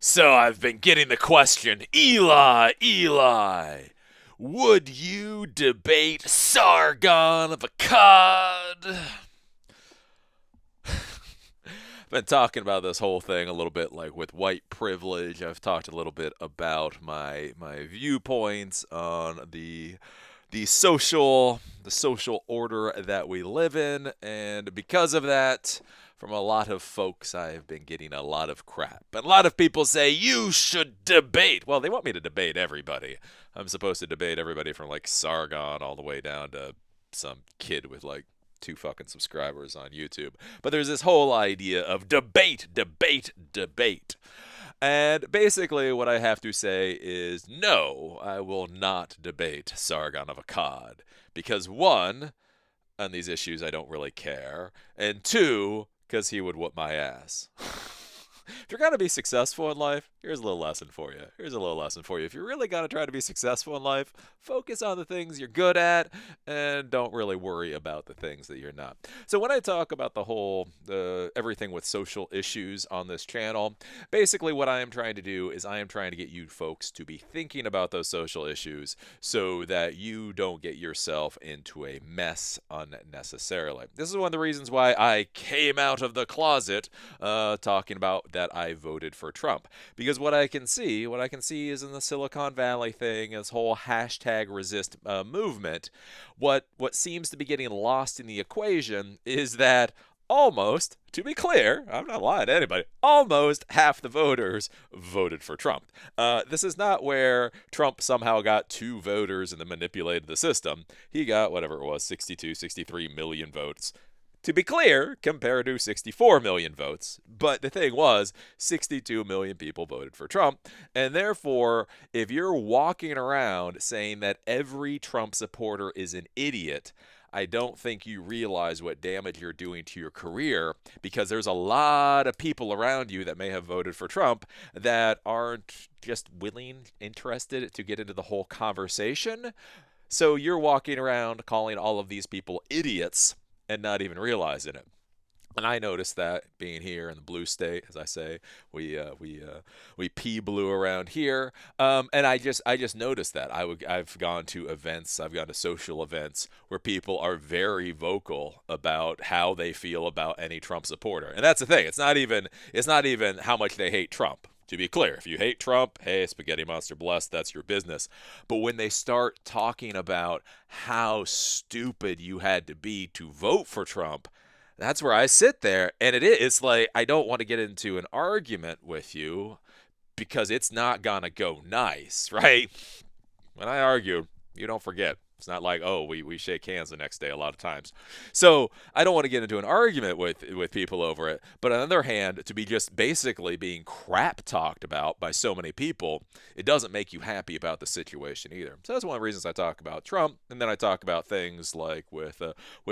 So I've been getting the question, Eli, would you debate Sargon of Akkad? Been talking about this whole thing a little bit like with white privilege. I've talked a little bit about my viewpoints on the social order that we live in, and because of that, from a lot of folks, I've been getting a lot of crap. And a lot of people say you should debate. Well, they want me to debate everybody. I'm supposed to debate everybody from like Sargon all the way down to some kid with like two fucking subscribers on YouTube. But there's this whole idea of debate, debate, debate. And basically, what I have to say is no, I will not debate Sargon of Akkad. Because one, on these issues, I don't really care. And two, because he would whoop my ass. If you're going to be successful in life, here's a little lesson for you. Here's a little lesson for you. If you're really going to try to be successful in life, focus on the things you're good at and don't really worry about the things that you're not. So when I talk about the whole everything with social issues on this channel, basically what I am trying to do is I am trying to get you folks to be thinking about those social issues so that you don't get yourself into a mess unnecessarily. This is one of the reasons why I came out of the closet talking about that I voted for Trump. Because what I can see is in the Silicon Valley thing, this whole hashtag resist movement, what seems to be getting lost in the equation is that almost, to be clear, I'm not lying to anybody, almost half the voters voted for Trump. This is not where Trump somehow got two voters and then manipulated the system. He got whatever it was, 62, 63 million votes. To be clear, compared to 64 million votes. But the thing was, 62 million people voted for Trump. And therefore, if you're walking around saying that every Trump supporter is an idiot, I don't think you realize what damage you're doing to your career, because there's a lot of people around you that may have voted for Trump that aren't just willing, interested to get into the whole conversation. So you're walking around calling all of these people idiots and not even realizing it. And I noticed that being here in the blue state, as I say, we pea blue around here, and I just noticed that I've gone to events, I've gone to social events where people are very vocal about how they feel about any Trump supporter, and that's the thing. It's not even how much they hate Trump. To be clear, if you hate Trump, hey, spaghetti monster blessed, that's your business. But when they start talking about how stupid you had to be to vote for Trump, that's where I sit there, and it's like I don't want to get into an argument with you because it's not gonna go nice, right? When I argue, you don't forget. It's not like, oh, we shake hands the next day a lot of times. So I don't want to get into an argument with people over it. But on the other hand, to be just basically being crap talked about by so many people, it doesn't make you happy about the situation either. So that's one of the reasons I talk about Trump. And then I talk about things like with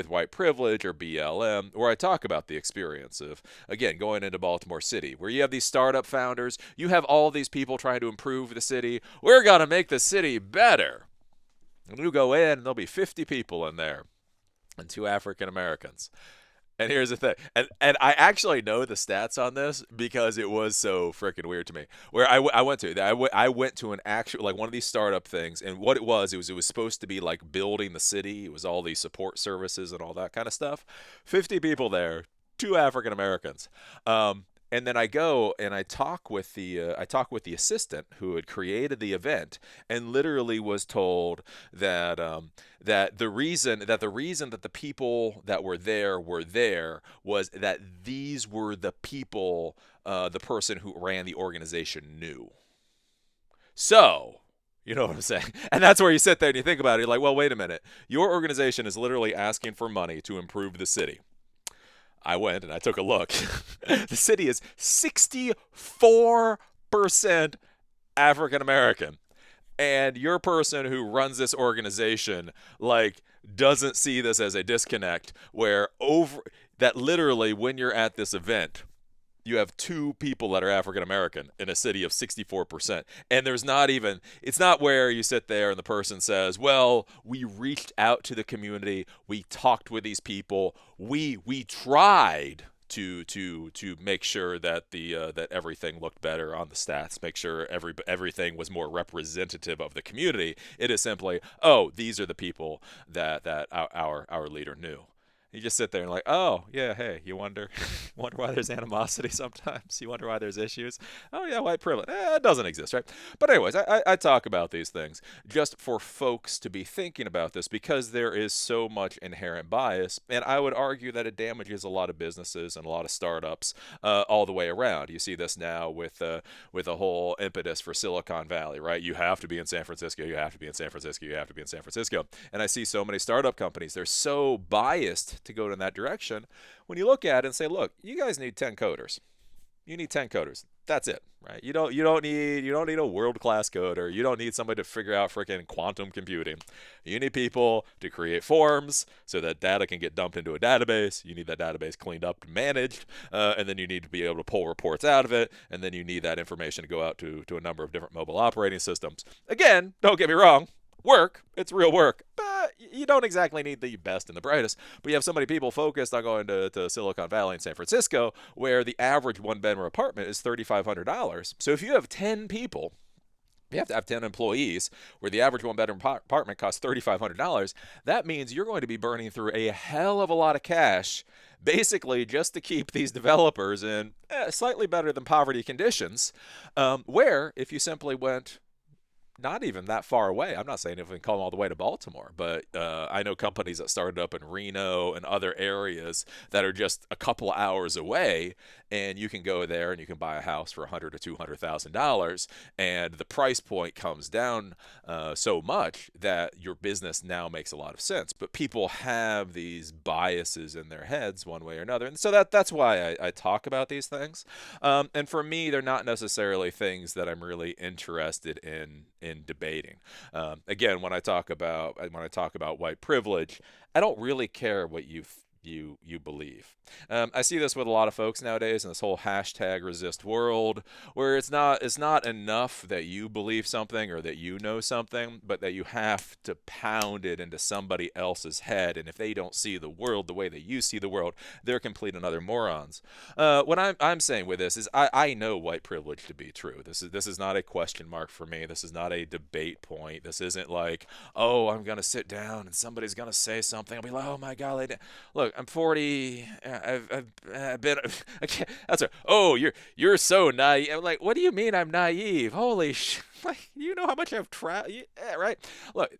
white privilege or BLM, where I talk about the experience of, again, going into Baltimore City, where you have these startup founders, you have all these people trying to improve the city. We're going to make the city better. And you go in, and there'll be 50 people in there, and two African Americans. And here's the thing, and I actually know the stats on this because it was so freaking weird to me. Where I went to, I went to an actual, like, one of these startup things, and what it was supposed to be like building the city. It was all these support services and all that kind of stuff. 50 people there, two African Americans. And then I go and I talk with the assistant who had created the event, and literally was told that that the reason that the people that were there was that these were the people the person who ran the organization knew. So, you know what I'm saying? And that's where you sit there and you think about it. You're like, well, wait a minute. Your organization is literally asking for money to improve the city. I went and I took a look. The city is 64% African American. And your person who runs this organization, like, doesn't see this as a disconnect where over that literally when you're at this event, you have two people that are African American in a city of 64%. And it's not where you sit there and the person says, well, we reached out to the community. We talked with these people. We tried to make sure that that everything looked better on the stats, make sure everything was more representative of the community. It is simply, oh, these are the people that our leader knew. You just sit there and like, oh yeah, hey, you wonder wonder why there's animosity sometimes. You wonder why there's issues. Oh yeah, white privilege. It doesn't exist, right? But anyways, I talk about these things just for folks to be thinking about this because there is so much inherent bias, and I would argue that it damages a lot of businesses and a lot of startups all the way around. You see this now with a whole impetus for Silicon Valley, right? You have to be in San Francisco. You have to be in San Francisco. You have to be in San Francisco. And I see so many startup companies. They're so biased to go in that direction. When you look at it and say, look, you guys need 10 coders. You need 10 coders. That's it, right? You don't need a world-class coder. You don't need somebody to figure out freaking quantum computing. You need people to create forms so that data can get dumped into a database. You need that database cleaned up and managed, and then you need to be able to pull reports out of it, and then you need that information to go out to a number of different mobile operating systems. Again, don't get me wrong. Work, it's real work, but you don't exactly need the best and the brightest. But you have so many people focused on going to Silicon Valley and San Francisco, where the average one-bedroom apartment is $3,500. So if you have 10 people, you have to have 10 employees, where the average one-bedroom apartment costs $3,500. That means you're going to be burning through a hell of a lot of cash, basically just to keep these developers in slightly better than poverty conditions, where if you simply went not even that far away. I'm not saying if we can come all the way to Baltimore, but I know companies that started up in Reno and other areas that are just a couple of hours away, and you can go there and you can buy a house for $100,000 to $200,000, and the price point comes down so much that your business now makes a lot of sense. But people have these biases in their heads one way or another, and so that's why I talk about these things. And for me, they're not necessarily things that I'm really interested in debating. Again, when I talk about white privilege, I don't really care what you believe. I see this with a lot of folks nowadays in this whole hashtag resist world, where it's not enough that you believe something or that you know something, but that you have to pound it into somebody else's head. And if they don't see the world the way that you see the world, they're complete and utter morons. What I'm saying with this is I know white privilege to be true. This is not a question mark for me. This is not a debate point. This isn't like, oh, I'm gonna sit down and somebody's gonna say something. I'll be like, oh my god, look, I'm 40. I've been. I can't, that's right. Oh, you're so naive. I'm like, what do you mean I'm naive? Holy sh! Like, you know how much I've traveled, yeah, right? Look,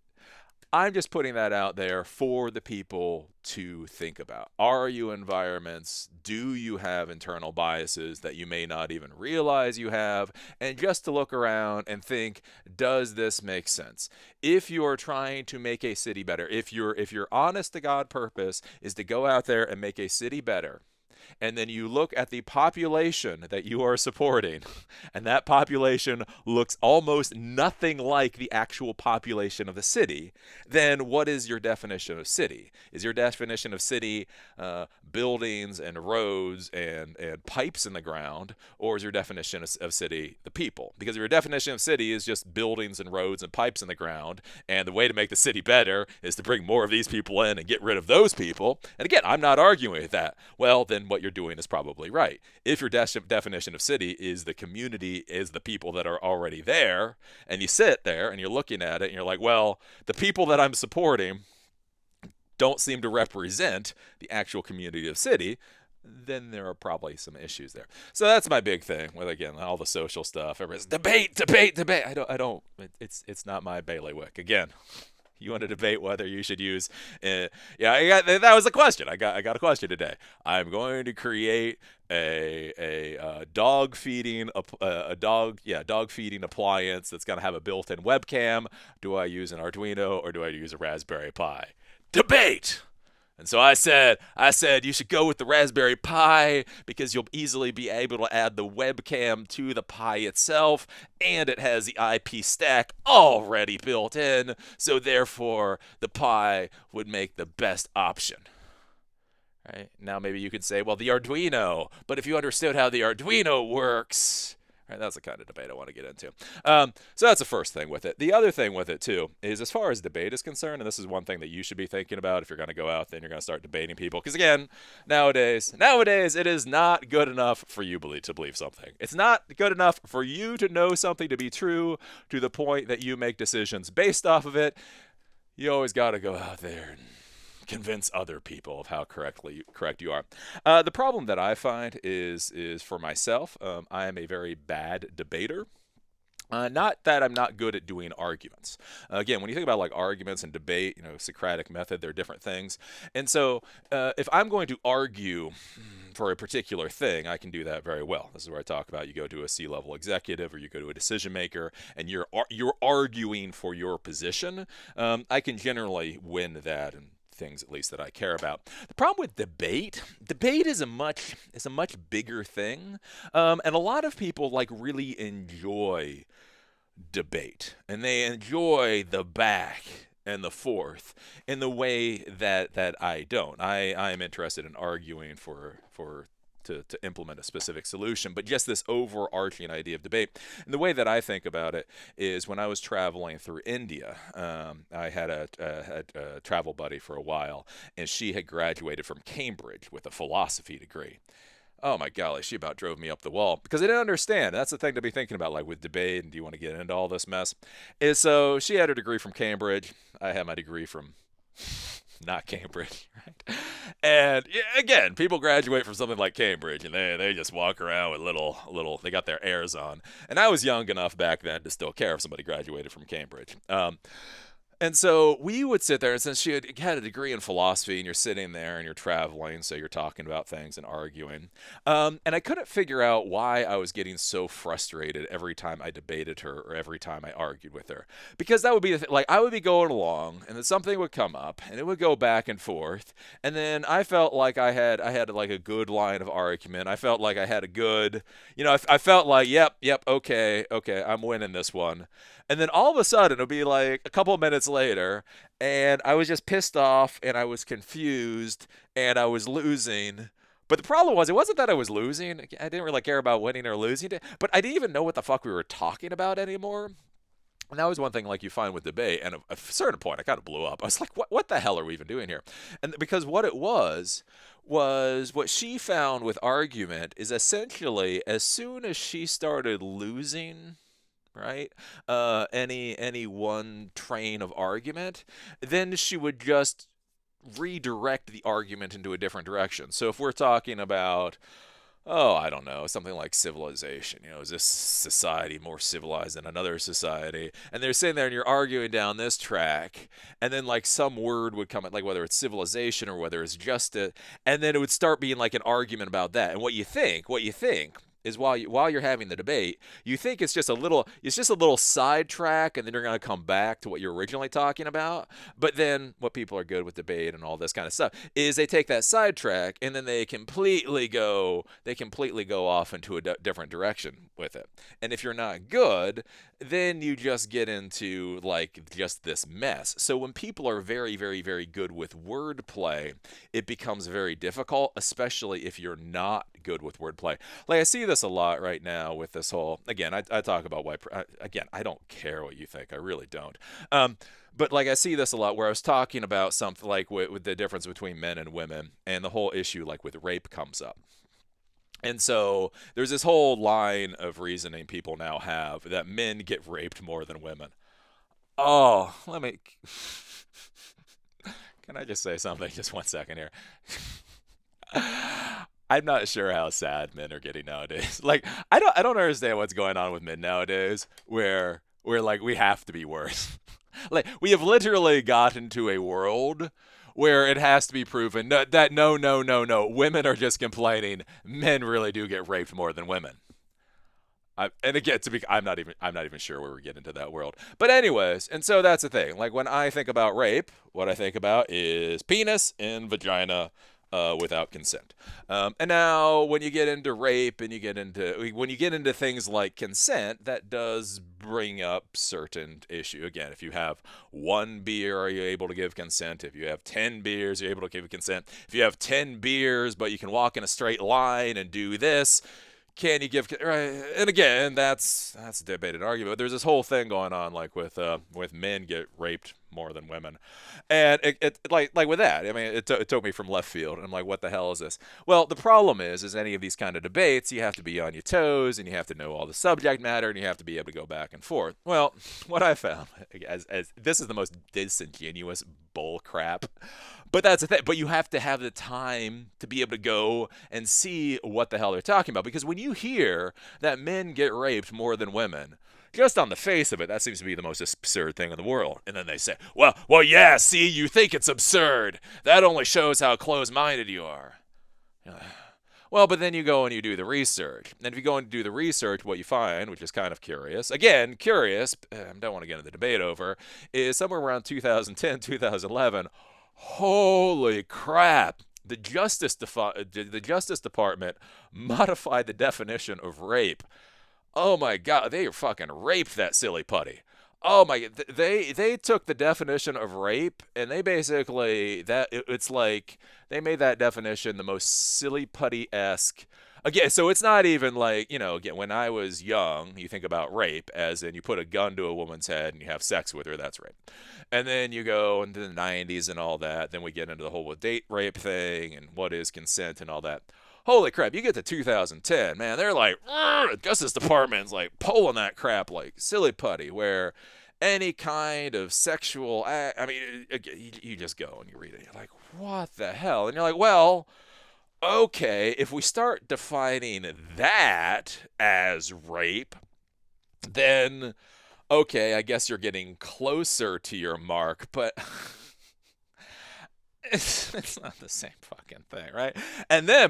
I'm just putting that out there for the people to think about. Are you environments? Do you have internal biases that you may not even realize you have? And just to look around and think, does this make sense? If you're trying to make a city better, if your honest to God purpose is to go out there and make a city better, and then you look at the population that you are supporting, and that population looks almost nothing like the actual population of the city, then what is your definition of city? Is your definition of city buildings and roads and pipes in the ground, or is your definition of city the people? Because if your definition of city is just buildings and roads and pipes in the ground, and the way to make the city better is to bring more of these people in and get rid of those people, and again, I'm not arguing with that, well, then what you're doing is probably right. If your definition of city is the community, is the people that are already there, and you sit there and you're looking at it and you're like, well, the people that I'm supporting don't seem to represent the actual community of city, then there are probably some issues there. So that's my big thing with, again, all the social stuff. Everybody's debate. I don't. It's not my bailiwick. Again, you want to debate whether you should use? That was the question. I got a question today. I'm going to create a dog feeding dog feeding appliance that's going to have a built-in webcam. Do I use an Arduino or do I use a Raspberry Pi? Debate. And so I said you should go with the Raspberry Pi because you'll easily be able to add the webcam to the Pi itself, and it has the IP stack already built in, so therefore the Pi would make the best option. Right? Now maybe you could say, well, the Arduino, but if you understood how the Arduino works, Right? That's the kind of debate I want to get into. So that's the first thing with it. The other thing with it, too, is as far as debate is concerned, and this is one thing that you should be thinking about if you're going to go out there and you're going to start debating people. Because, again, nowadays, it is not good enough for you to believe something. It's not good enough for you to know something to be true to the point that you make decisions based off of it. You always got to go out there and convince other people of how correct you are. The problem that I find is for myself. I am a very bad debater. Not that I'm not good at doing arguments. Again, when you think about like arguments and debate, Socratic method, they're different things. And so if I'm going to argue for a particular thing, I can do that very well. This is where I talk about you go to a C-level executive or you go to a decision maker and you're arguing for your position. I can generally win that and things at least that I care about. The problem with debate is a much bigger thing, and a lot of people like really enjoy debate, and they enjoy the back and the forth in the way that I don't. I am interested in arguing to implement a specific solution, but just this overarching idea of debate. And the way that I think about it is when I was traveling through India, I had a travel buddy for a while, and she had graduated from Cambridge with a philosophy degree. Oh my golly, she about drove me up the wall because I didn't understand. That's the thing to be thinking about, like with debate, and do you want to get into all this mess? Is so she had her degree from Cambridge. I had my degree from not Cambridge, right? And again, people graduate from something like Cambridge, and they just walk around with little. They got their airs on. And I was young enough back then to still care if somebody graduated from Cambridge. And so we would sit there, and since she had a degree in philosophy, and you're sitting there and you're traveling, so you're talking about things and arguing. And I couldn't figure out why I was getting so frustrated every time I debated her or every time I argued with her. Because that would be like I would be going along, and then something would come up, and it would go back and forth, and then I felt like I had like a good line of argument. I felt like I had a good, I felt like, yep, okay, I'm winning this one. And then all of a sudden, it'll be like a couple of minutes later, and I was just pissed off, and I was confused, and I was losing. But the problem was, it wasn't that I was losing. I didn't really care about winning or losing, but I didn't even know what the fuck we were talking about anymore. And that was one thing like you find with debate. And at a certain point, I kind of blew up. I was like, what the hell are we even doing here? And because what it was what she found with argument is essentially as soon as she started losing, right? Any one train of argument, then she would just redirect the argument into a different direction. So if we're talking about, I don't know, something like civilization, is this society more civilized than another society? And they're sitting there and you're arguing down this track, and then like some word would come at, like whether it's civilization or whether it's justice, and then it would start being like an argument about that. And what you think is while you're having the debate, you think it's just a little sidetrack, and then you're going to come back to what you're originally talking about. But then what people are good with debate and all this kind of stuff is they take that sidetrack and then they completely go off into a different direction with it. And if you're not good, then you just get into like just this mess. So when people are very, very, very good with wordplay, it becomes very difficult, especially if you're not good with wordplay. Like I see this a lot right now with this whole, again, I talk about again, I don't care what you think. I really don't. But like I see this a lot where I was talking about something like with the difference between men and women, and the whole issue like with rape comes up. And so there's this whole line of reasoning people now have that men get raped more than women. Oh, can I just say something? Just 1 second here. I'm not sure how sad men are getting nowadays. Like, I don't understand what's going on with men nowadays where like we have to be worse. Like, we have literally gotten to a world where it has to be proven that no, women are just complaining. Men really do get raped more than women. And again, I'm not even sure where we're getting to that world. But anyways, and so that's the thing. Like when I think about rape, what I think about is penis and vagina without consent. And now when you get into rape and when you get into things like consent, that does bring up certain issue. Again, if you have 1 beer, are you able to give consent? If you have 10 beers, you're able to give consent. If you have 10 beers, but you can walk in a straight line and do this, can you give right? And again, that's a debated argument. But there's this whole thing going on, like with men get raped more than women, and it like with that. I mean, it took me from left field, and I'm like, what the hell is this? Well, the problem is any of these kind of debates, you have to be on your toes, and you have to know all the subject matter, and you have to be able to go back and forth. Well, what I found, as this is the most disingenuous bull crap. But that's the thing. But you have to have the time to be able to go and see what the hell they're talking about. Because when you hear that men get raped more than women, just on the face of it, that seems to be the most absurd thing in the world. And then they say, well, yeah, see, you think it's absurd. That only shows how close-minded you are. Well, but then you go and you do the research. And if you go and do the research, what you find, which is kind of curious, again, curious, I don't want to get into the debate over, is somewhere around 2010, 2011, holy crap, the Justice Department modified the definition of rape. Oh my God, they fucking raped that silly putty. Oh my, they took the definition of rape and they basically it's like they made that definition the most silly putty-esque. Again, so it's not even like, again, when I was young, you think about rape as in you put a gun to a woman's head and you have sex with her, that's rape. And then you go into the 90s and all that, then we get into the whole date rape thing and what is consent and all that. Holy crap, you get to 2010, man, they're like, Justice Department's like pulling that crap like silly putty, where any kind of sexual act, I mean, you just go and you read it, you're like, what the hell? And you're like, well, okay, if we start defining that as rape, then, okay, I guess you're getting closer to your mark, but it's not the same fucking thing, right?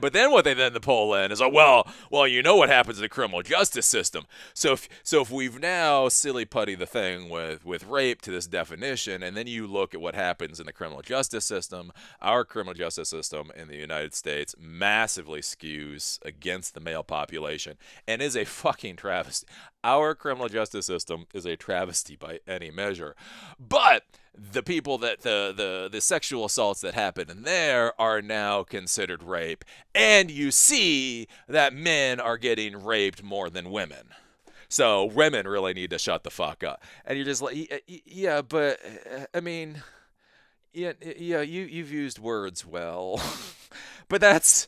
But then what they then pull in is, well, you know what happens in the criminal justice system. So if we've now silly putty the thing with rape to this definition, and then you look at what happens in the criminal justice system, our criminal justice system in the United States massively skews against the male population and is a fucking travesty. Our criminal justice system is a travesty by any measure. But the people that the sexual assaults that happen in there are now considered rape. And you see that men are getting raped more than women. So women really need to shut the fuck up. And you're just like, yeah, but I mean, yeah, you've used words well. But that's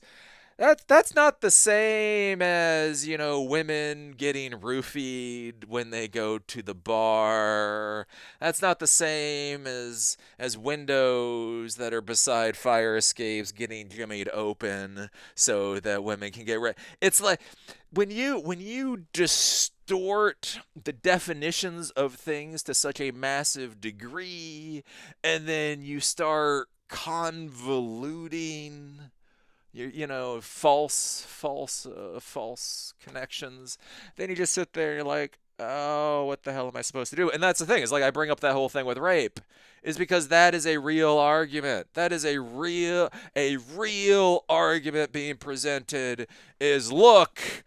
not the same as, women getting roofied when they go to the bar. That's not the same as windows that are beside fire escapes getting jimmied open so that women can get ready. It's like when you distort the definitions of things to such a massive degree, and then you start convoluting false connections, then you just sit there and you're like, oh, what the hell am I supposed to do? And that's the thing, is like I bring up that whole thing with rape is because that is a real argument. That is a real argument being presented is look,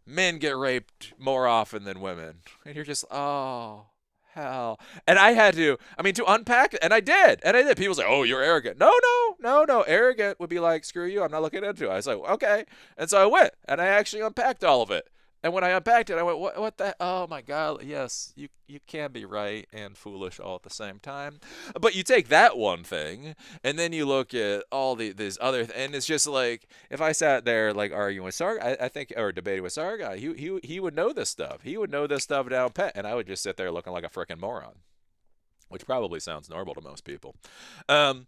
men get raped more often than women. And you're just, oh, hell. And I had to unpack it, and I did. People say, oh, you're arrogant. No. Arrogant would be like, screw you, I'm not looking into it. I was like, okay. And so I went, and I actually unpacked all of it. And when I unpacked it, I went, what the, oh my God, yes, you can be right and foolish all at the same time. But you take that one thing, and then you look at all these other, and it's just like, if I sat there like arguing with Sargon, I think, or debating with Sargon, he would know this stuff. He would know this stuff down pat, and I would just sit there looking like a freaking moron, which probably sounds normal to most people. And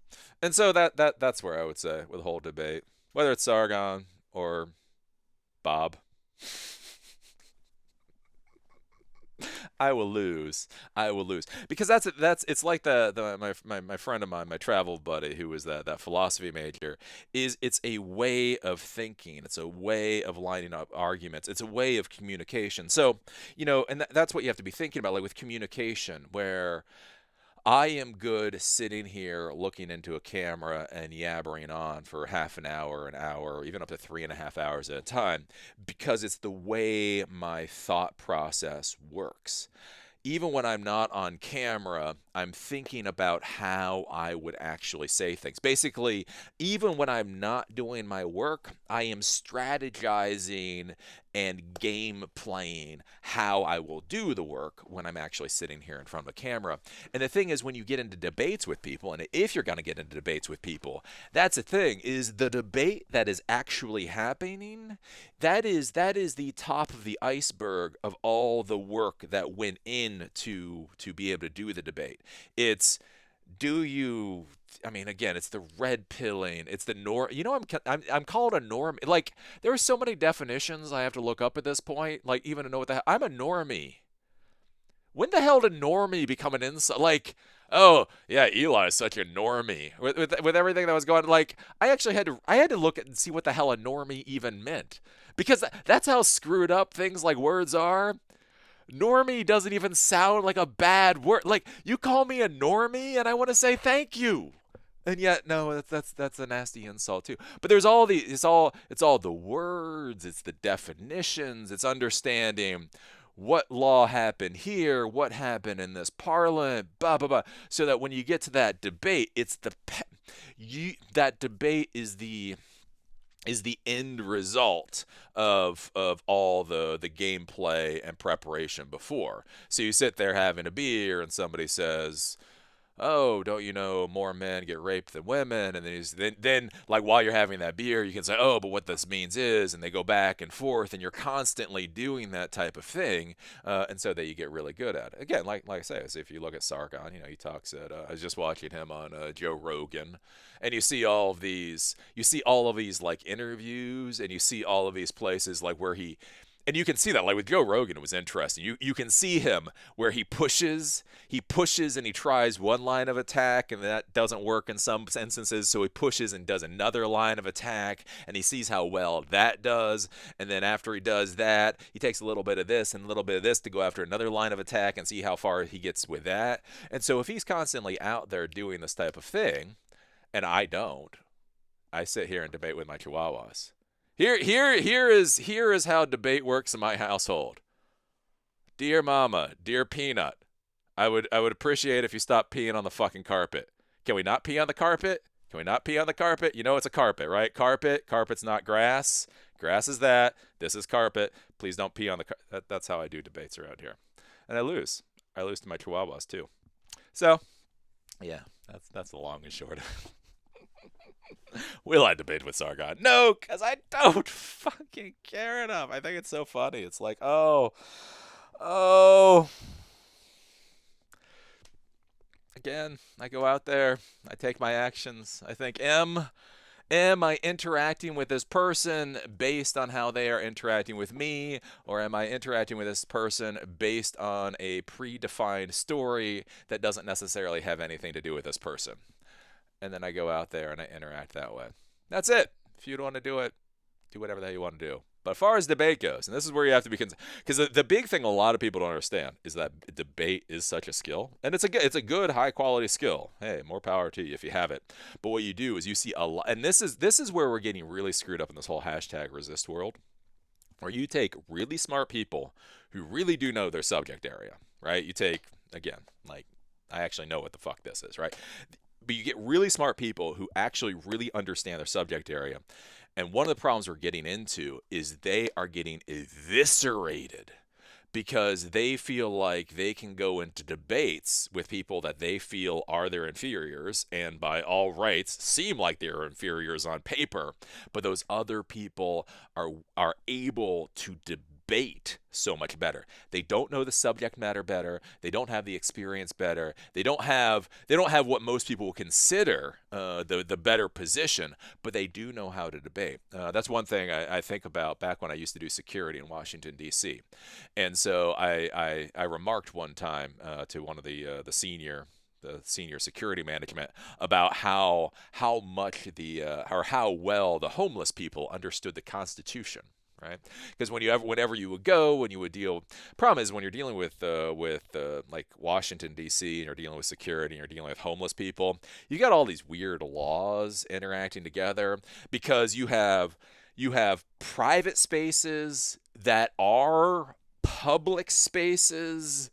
so that's where I would say with the whole debate, whether it's Sargon or Bob, I will lose because it's like my friend of mine, my travel buddy, who was that philosophy major, it's a way of thinking, it's a way of lining up arguments, it's a way of communication. So and that's what you have to be thinking about, like with communication, where I am good sitting here looking into a camera and yabbering on for half an hour, or even up to 3.5 hours at a time, because it's the way my thought process works. even when I'm not on camera, I'm thinking about how I would actually say things. Basically, even when I'm not doing my work, I am strategizing and game playing how I will do the work when I'm actually sitting here in front of a camera. And the thing is, when you get into debates with people, and if you're going to get into debates with people, that's the thing, is the debate that is actually happening, that is the top of the iceberg of all the work that went in to be able to do the debate. It's, do you, I mean, again, it's the red pilling, it's the I'm called a norm. Like, there are so many definitions I have to look up at this point, like, even to know what the hell I'm a normie. When the hell did normie become an insult? Like, oh yeah, Eli is such a normie with everything that was going. Like, I had to look at and see what the hell a normie even meant, because that's how screwed up things like words are. Normie doesn't even sound like a bad word. Like, you call me a normie, and I want to say thank you. And yet, no, that's a nasty insult too. But there's all the it's all the words, it's the definitions, it's understanding what law happened here, what happened in this parliament, blah blah blah. So that when you get to that debate, it's that debate is the end result of all the gameplay and preparation before. So you sit there having a beer, and somebody says, "Oh, don't you know more men get raped than women?" And then like, while you're having that beer, you can say, "Oh, but what this means is," and they go back and forth, and you're constantly doing that type of thing, and so that you get really good at it. Again, like I say, if you look at Sargon, he talks at. I was just watching him on Joe Rogan, and you see all of these like interviews, and you see all of these places like where he. And you can see that, like with Joe Rogan, it was interesting. You can see him where he pushes and he tries one line of attack, and that doesn't work in some instances, so he pushes and does another line of attack, and he sees how well that does, and then after he does that, he takes a little bit of this and a little bit of this to go after another line of attack and see how far he gets with that. And so if he's constantly out there doing this type of thing, and I don't, I sit here and debate with my chihuahuas. Here is how debate works in my household. Dear Mama, dear Peanut, I would appreciate if you stopped peeing on the fucking carpet. Can we not pee on the carpet? Can we not pee on the carpet? You know it's a carpet, right? Carpet's not grass. Grass is that. This is carpet. Please don't pee on the carpet. That's how I do debates around here, and I lose. I lose to my chihuahuas too. So, yeah, that's the long and short. Will I debate with Sargon? No, because I don't fucking care enough. I think it's so funny. It's like, oh. Again, I go out there, I take my actions. I think, am I interacting with this person based on how they are interacting with me, or am I interacting with this person based on a predefined story that doesn't necessarily have anything to do with this person? And then I go out there and I interact that way. That's it. If you don't want to do it, do whatever the hell you want to do. But as far as debate goes, and this is where you have to be, because the big thing a lot of people don't understand is that debate is such a skill, and it's a good high quality skill. Hey, more power to you if you have it. But what you do is you see a lot, and this is where we're getting really screwed up in this whole hashtag resist world, where you take really smart people who really do know their subject area, right? You take, again, like, I actually know what the fuck this is, right? But you get really smart people who actually really understand their subject area. And one of the problems we're getting into is they are getting eviscerated because they feel like they can go into debates with people that they feel are their inferiors and by all rights seem like they're inferiors on paper, but those other people are able to debate so much better. They don't know the subject matter better. They don't have the experience better. They don't have what most people will consider the better position, but they do know how to debate. That's one thing I think about back when I used to do security in Washington D.C. And so I remarked one time to one of the senior security management about how much or how well the homeless people understood the Constitution. Right, because whenever you would go, when you would deal, problem is when you're dealing with like Washington D.C. and you're dealing with security and you're dealing with homeless people, you got all these weird laws interacting together because you have private spaces that are public spaces,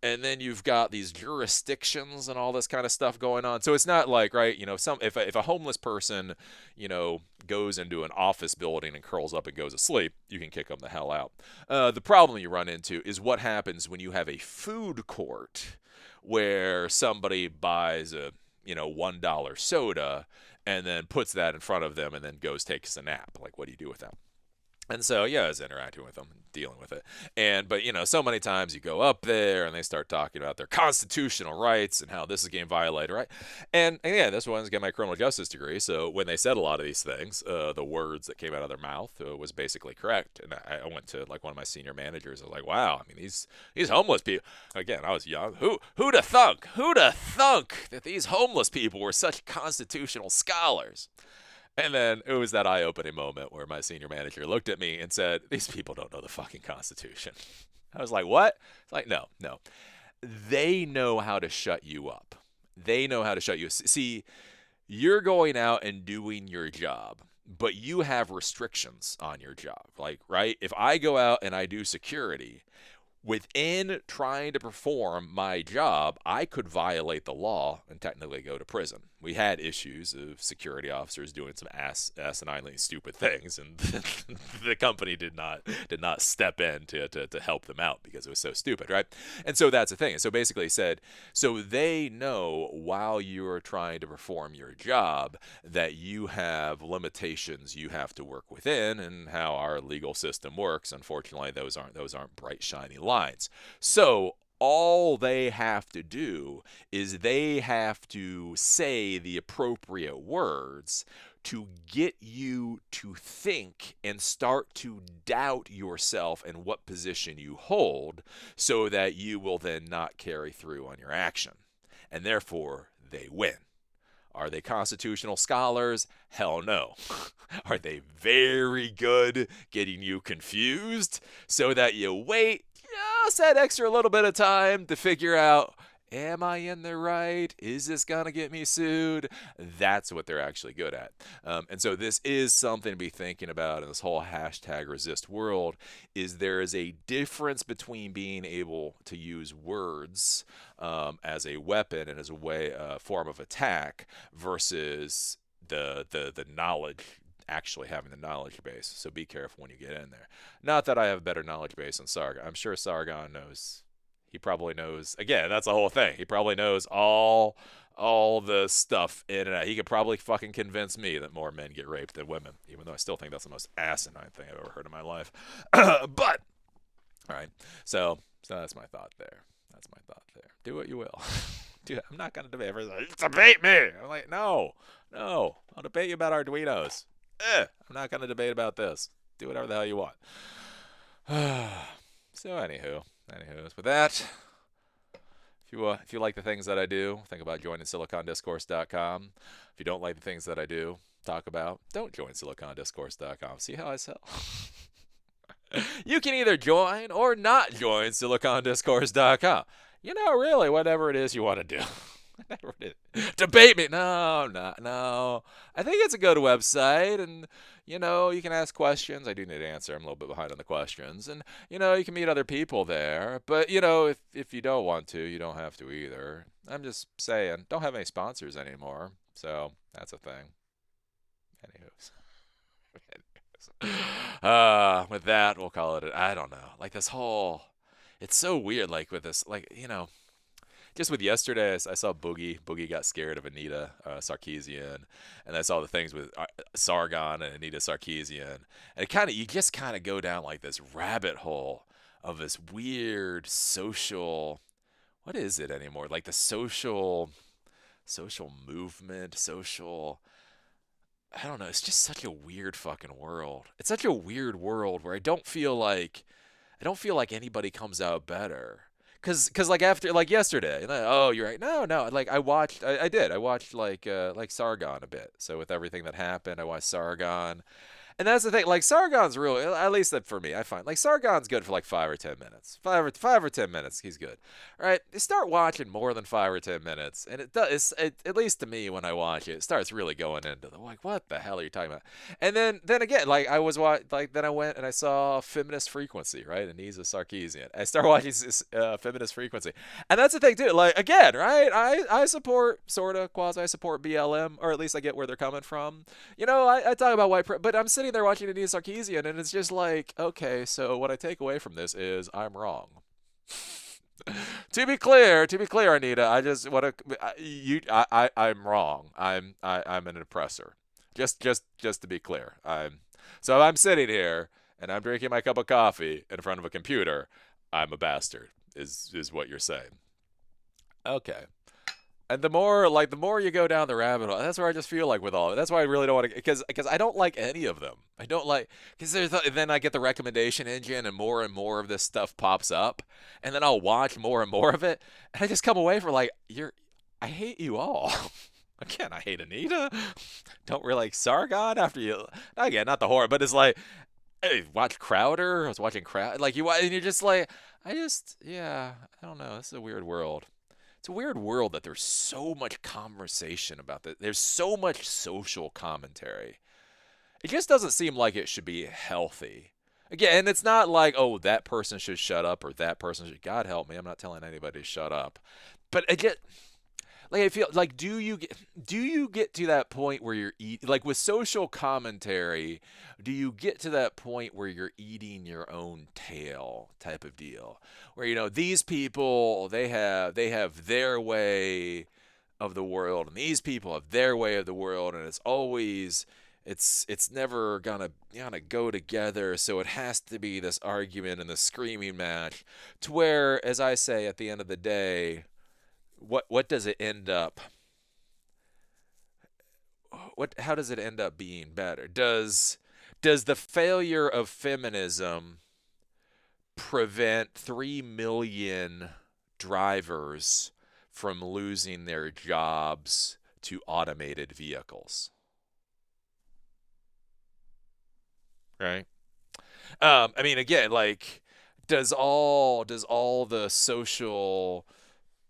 and then you've got these jurisdictions and all this kind of stuff going on. So it's not like, right, if a homeless person, goes into an office building and curls up and goes to sleep, you can kick them the hell out. The problem you run into is what happens when you have a food court where somebody buys a $1 soda and then puts that in front of them and then goes takes a nap. Like, what do you do with that? And so, yeah, I was interacting with them, dealing with it. But, so many times you go up there and they start talking about their constitutional rights and how this is getting violated, right? And yeah, this one's getting my criminal justice degree. So when they said a lot of these things, the words that came out of their mouth was basically correct. And I went to, like, one of my senior managers. I was like, wow, I mean, these homeless people, again, I was young. Who'd have thunk that these homeless people were such constitutional scholars? And then it was that eye-opening moment where my senior manager looked at me and said, these people don't know the fucking Constitution. I was like, what? It's like, no. They know how to shut you up. They know how to shut you. See, you're going out and doing your job, but you have restrictions on your job. Like, right? If I go out and I do security, within trying to perform my job, I could violate the law and technically go to prison. We had issues of security officers doing some asininely stupid things, and the company did not step in to help them out because it was so stupid, right? And so that's the thing. And so basically said, so they know while you're trying to perform your job that you have limitations you have to work within, and how our legal system works. Unfortunately, those aren't bright, shiny lines. So all they have to do is they have to say the appropriate words to get you to think and start to doubt yourself and what position you hold, so that you will then not carry through on your action. And therefore, they win. Are they constitutional scholars? Hell no. Are they very good getting you confused so that you wait just that extra little bit of time to figure out, am I in the right? Is this going to get me sued? That's what they're actually good at. And so this is something to be thinking about in this whole hashtag resist world, is there is a difference between being able to use words as a weapon and as a form of attack versus the knowledge, actually having the knowledge base. So be careful when you get in there. Not that I have a better knowledge base than Sargon. I'm sure Sargon knows. He probably knows. Again, that's the whole thing. He probably knows all the stuff in and out. He could probably fucking convince me that more men get raped than women, even though I still think that's the most asinine thing I've ever heard in my life. But all right. So that's my thought there. Do what you will. Dude, I'm not gonna debate. Everyone's like, debate me. I'm like, no. I'll debate you about Arduinos. I'm not going to debate about this. Do whatever the hell you want. So anywho, with that, if you like the things that I do, think about joining SiliconDiscourse.com. If you don't like the things that I do, talk about, don't join SiliconDiscourse.com. See how I sell? You can either join or not join SiliconDiscourse.com. Really, whatever it is you want to do. Never did. Debate me. No. I think it's a good website, and you can ask questions. I do need to answer. I'm a little bit behind on the questions, and you can meet other people there. But if you don't want to, you don't have to either. I'm just saying, don't have any sponsors anymore, so that's a thing. Anyways, with that, we'll call it. I don't know. Like this whole, it's so weird. Like with this, just with yesterday, I saw Boogie. Boogie got scared of Anita Sarkeesian, and I saw the things with Sargon and Anita Sarkeesian. And you just kind of go down like this rabbit hole of this weird social, what is it anymore? Like the social movement, I don't know. It's just such a weird fucking world. It's such a weird world where I don't feel like anybody comes out better. Cause like after like yesterday, oh, you're right. No. Like I watched like Sargon a bit. So with everything that happened, I watched Sargon, And that's the thing. Like Sargon's really, at least that for me, I find like Sargon's good for like 5 or 10 minutes. Five or 10 minutes, he's good. All right, you start watching more than 5 or 10 minutes, and it does. At least to me, when I watch it, it starts really going into the like, what the hell are you talking about? And then again, like then I went and I saw Feminist Frequency, right? Anisa Sarkeesian. I started watching this, Feminist Frequency, and that's the thing too. Like again, right? I support sorta quasi support BLM, or at least I get where they're coming from. I talk about but I'm sitting there watching Anita Sarkeesian, and it's just like, okay, so what I take away from this is I'm wrong. To be clear, Anita, I just want I'm wrong. I'm an oppressor. Just to be clear, so I'm sitting here and I'm drinking my cup of coffee in front of a computer. I'm a bastard. Is what you're saying? Okay. And the more you go down the rabbit hole, that's where I just feel like with all of it. That's why I really don't want to, because I don't like any of them. I don't like, because then I get the recommendation engine and more of this stuff pops up, and then I'll watch more and more of it, and I just come away from like, I hate you all. Again, I hate Anita. Don't really like Sargon after you. Again, not the horror, but it's like, hey, watch Crowder. I was watching Crowder. Like and you're just like, yeah, I don't know. This is a weird world. It's a weird world that there's so much conversation about that. There's so much social commentary. It just doesn't seem like it should be healthy. Again, and it's not like, oh, that person should shut up or that person should. God help me, I'm not telling anybody to shut up. But it just, like I feel like, do you get to that point where you're like with social commentary, do you get to that point where you're eating your own tail type of deal, where these people, they have their way of the world, and these people have their way of the world, and it's never gonna go together, so it has to be this argument and this screaming match, to where, as I say, at the end of the day, what does it end up, how does it end up being better? Does the failure of feminism prevent 3 million drivers from losing their jobs to automated vehicles? Right? I mean, again, like, does all the social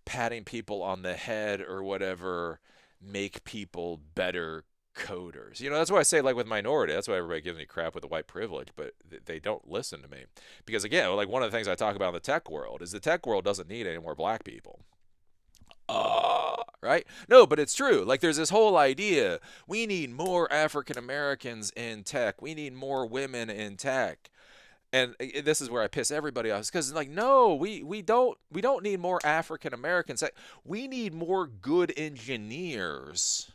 patting people on the head or whatever make people better coders? That's why I say, like with minority, that's why everybody gives me crap with the white privilege, but they don't listen to me. Because again, like one of the things I talk about in the tech world is the tech world doesn't need any more black people. Right? No, but it's true. Like there's this whole idea, we need more African Americans in tech. We need more women in tech. And this is where I piss everybody off, because like, no, we don't need more African Americans. We need more good engineers.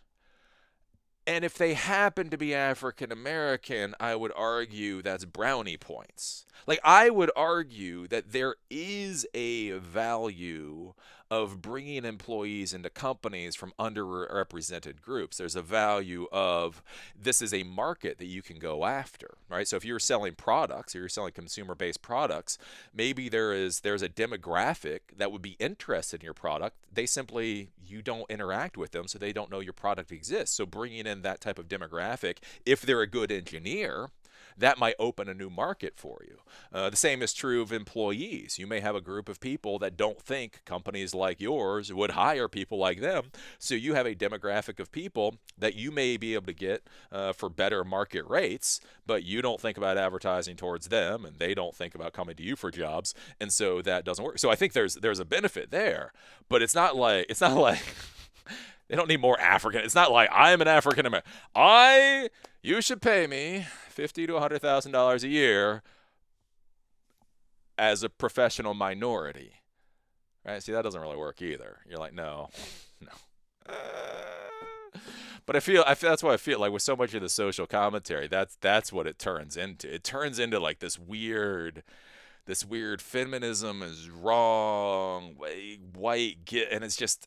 And if they happen to be African American, I would argue that's brownie points. Like, I would argue that there is a value of bringing employees into companies from underrepresented groups. There's a value of, this is a market that you can go after, right? So if you're selling products or you're selling consumer-based products, maybe there's a demographic that would be interested in your product. You don't interact with them, so they don't know your product exists. So bringing in that type of demographic, if they're a good engineer, that might open a new market for you. The same is true of employees. You may have a group of people that don't think companies like yours would hire people like them. So you have a demographic of people that you may be able to get for better market rates, but you don't think about advertising towards them, and they don't think about coming to you for jobs, and so that doesn't work. So I think there's a benefit there, but it's not like they don't need more African. It's not like I'm an African American. You should pay me $50,000 to $100,000 a year as a professional minority, right? See, that doesn't really work either. You're like, no, no. But I feel that's why I feel like with so much of the social commentary, that's what it turns into. It turns into like this weird feminism is wrong, white get, and it's just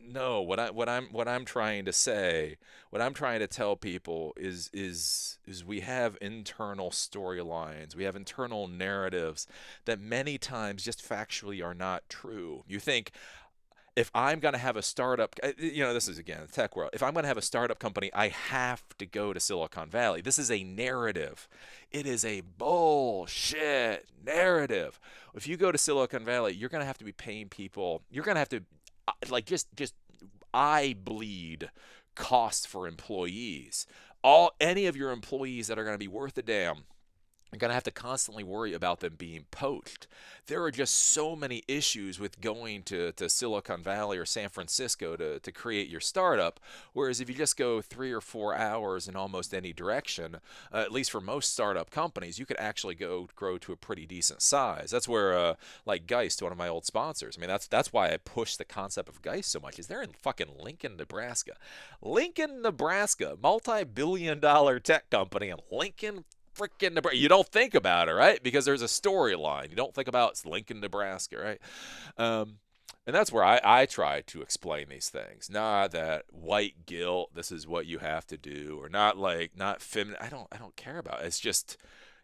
no. What I'm trying to say, what I'm trying to tell people is we have internal storylines, we have internal narratives that many times just factually are not true. You think If I'm going to have a startup, this is again the tech world. If I'm going to have a startup company, I have to go to Silicon Valley. This is a narrative. It is a bullshit narrative. If you go to Silicon Valley, you're going to have to be paying people. You're going to have to like just eye bleed costs for employees. Any of your employees that are going to be worth a damn, you're going to have to constantly worry about them being poached. There are just so many issues with going to Silicon Valley or San Francisco to create your startup, whereas if you just go 3 or 4 hours in almost any direction, at least for most startup companies, you could actually grow to a pretty decent size. That's where, like Geist, one of my old sponsors, I mean, that's why I push the concept of Geist so much, is they're in fucking Lincoln, Nebraska. Lincoln, Nebraska, multi-billion-dollar tech company in Lincoln, freaking Nebraska. You don't think about it, right? Because there's a storyline. You don't think about Lincoln, Nebraska, right? And that's where I try to explain these things. Not that white guilt, this is what you have to do, or not feminine. I don't care about it. It's just,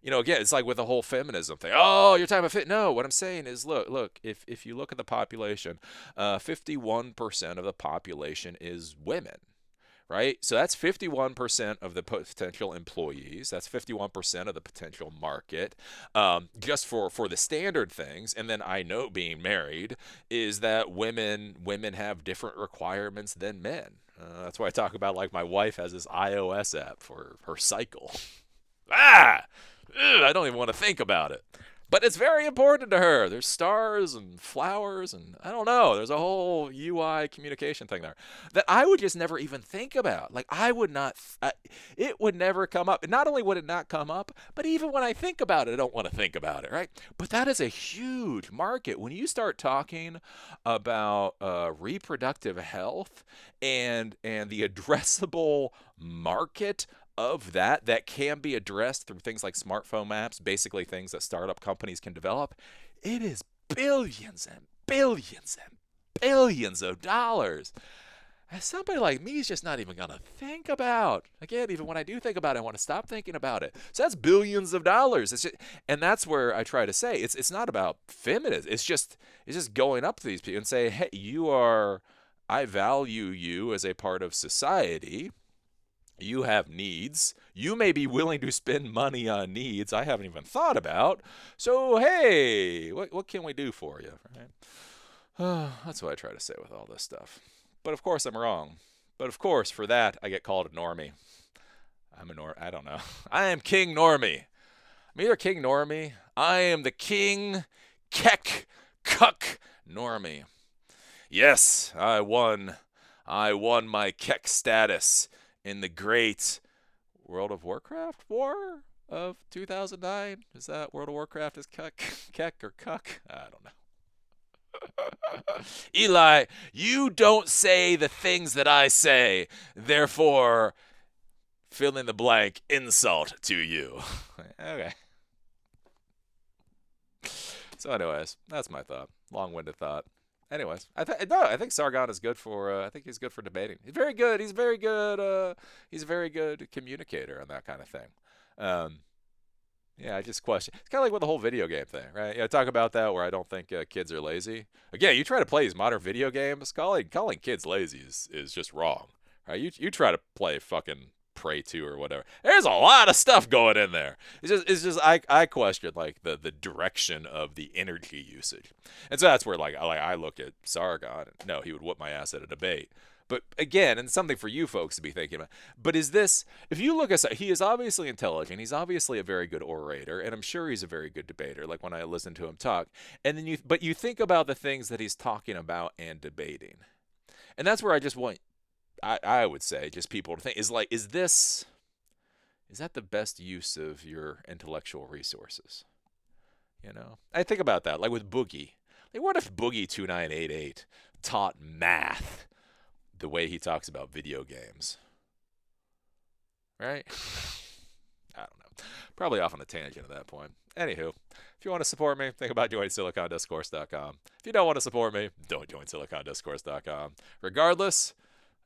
again, it's like with the whole feminism thing. Oh, you're talking about fit. No, what I'm saying is, look, if you look at the population, 51% of the population is women. Right? So that's 51% of the potential employees. That's 51% of the potential market, just for the standard things. And then I know, being married, is that women have different requirements than men. That's why I talk about, like, my wife has this iOS app for her cycle. I don't even want to think about it. But it's very important to her. There's stars and flowers and I don't know. There's a whole UI communication thing there that I would just never even think about. Like, I would not, it would never come up. Not only would it not come up, but even when I think about it, I don't want to think about it, right? But that is a huge market. When you start talking about reproductive health and the addressable market of that can be addressed through things like smartphone apps, basically things that startup companies can develop, it is billions and billions and billions of dollars. And somebody like me is just not even going to think about. Again, even when I do think about it, I want to stop thinking about it. So that's billions of dollars. And that's where I try to say, it's not about feminism. It's just going up to these people and say, hey, I value you as a part of society. You have needs. You may be willing to spend money on needs I haven't even thought about. So, hey, what can we do for you? Right? That's what I try to say with all this stuff. But of course I'm wrong. But of course, for that, I get called a normie. I don't know. I am King Normie. I'm either King Normie. I am the King Keck Cuck Normie. Yes, I won my Keck status in the great World of Warcraft war of 2009. Is that World of Warcraft is Keck or Cuck? I don't know. Eli, you don't say the things that I say, therefore, fill in the blank, insult to you. Okay. So anyways, that's my thought. Long-winded thought. Anyways, I think Sargon is good for. I think he's good for debating. He's very good. He's very good. He's a very good communicator on that kind of thing. Yeah, I just question. It's kind of like with the whole video game thing, right? Yeah, talk about that where I don't think kids are lazy. Again, you try to play these modern video games, calling kids lazy is just wrong, right? You try to play fucking Prey 2 or whatever. There's a lot of stuff going in there. It's just I question like the direction of the energy usage, and so that's where like I look at Sargon. And, no, he would whoop my ass at a debate. But again, and something for you folks to be thinking about. But is this, if you look at, he is obviously intelligent. He's obviously a very good orator, and I'm sure he's a very good debater. Like when I listen to him talk, and then you think about the things that he's talking about and debating, and that's where I just want. I would say just people to think is that the best use of your intellectual resources? I think about that, like with Boogie. Like, what if Boogie 2988 taught math the way he talks about video games? Right? I don't know. Probably off on a tangent at that point. Anywho, if you want to support me, think about joining SiliconDiscourse.com. If you don't want to support me, don't join SiliconDiscourse.com. Regardless,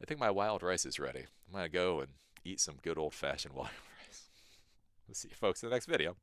I think my wild rice is ready. I'm going to go and eat some good old-fashioned wild rice. We'll see you folks in the next video.